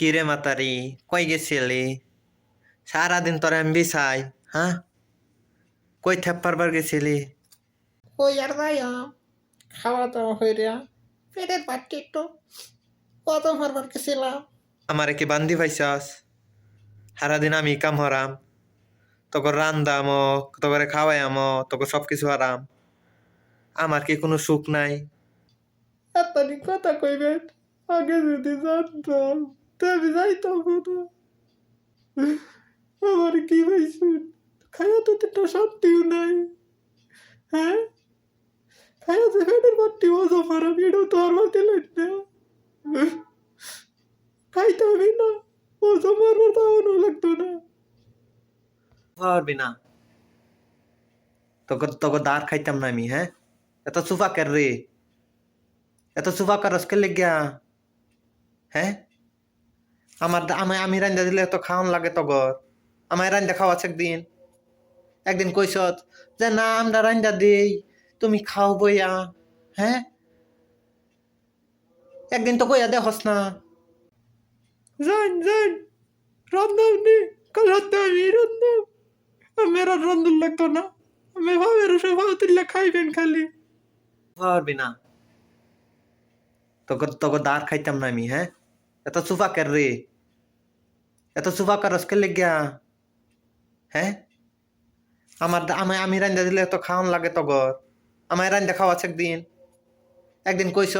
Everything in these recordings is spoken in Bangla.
কিরে মাতারি, কই গেছিলি? সারাদিন তোরে আমি বিছাই। হ্যাঁ, কই থাপ্পারবার গেছিলি? ওই আর যাইয়াম খাওয়া দাওয়া হইয়া পেটের পাটটি একটু কত ভরবার গেছিলাম। আমারে কি বান্দি পাইছাস? সারাদিন আমি কাম হরাম, তোকে রান্দাম, তোকে খাওয়াইয়াম, তোকে সব কিছু হারাম। আমার কি কোনো সুখ নাই? এতনি কথা কইবেন, আগে যদি জানতাম তবে যাইতাম না। আমার কি পাইছুন, খাইয়া তো একটা শান্তিও নাই। হ্যাঁ, খাইয়া যে পেটের পাটটি মজা ভরাম এটাও তো আর মাটি লাগবে না। খাইতে হবে না, মজা মারবার তাও লাগতো না। পারবি না, তোকে তোকে দাঁড় খাইতাম না আমি। হ্যাঁ, এত সুফা কর রে, এত সুফা কর আজকে লেগিয়া। হ্যাঁ, আমি রান্দা দিলে এত খাওয়ান লাগে তগর। আমায় রান্দা খাওয়াছ একদিন, একদিন কইস যে না আমরা রান্দা দিই, তুমি খাও বইয়া। হ্যাঁ, একদিন তো কইয়া দেখস না। যান যান, রান্নাম নি, কাল রাতে আমি রান্নাম। আমার আর রান্ধুন লাগতো না, আমি ভাবের সব তুললে খাইবেন খালি। পারবি না, তোকে তোকে দাঁড় খাইতাম না আমি। হ্যাঁ, এত সুফা কর রে, এত সুফা কর আজকে লেগিয়া। হ্যাঁ, আমি রান্দা দিলে এত খাওয়ান লাগে তগর। আমায় রান্দা খাওয়াছ একদিন, একদিন কইস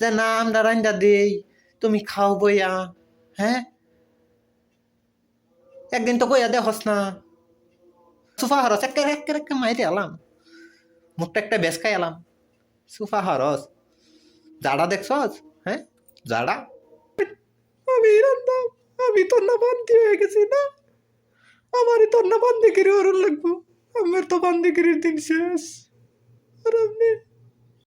যে না আমরা রান্দা দিই, তুমি খাও বইয়া। হ্যাঁ, একদিন তো কইয়া দেখস না। সুফা হরস একে একে একে মাইরে এলাম, মুখটা একটা বেশ খাই এলাম। সুফা হরস জাড়া দেখছস? হ্যাঁ, জাড়া। আমি রান্নাম, আমি তো না বান্দি হয়ে গেছি না, আমারই তো না বান্দিগিরি ওরণ লাগবো। আমার তো বান্দিগিরির দিন শেষ। আর আপনি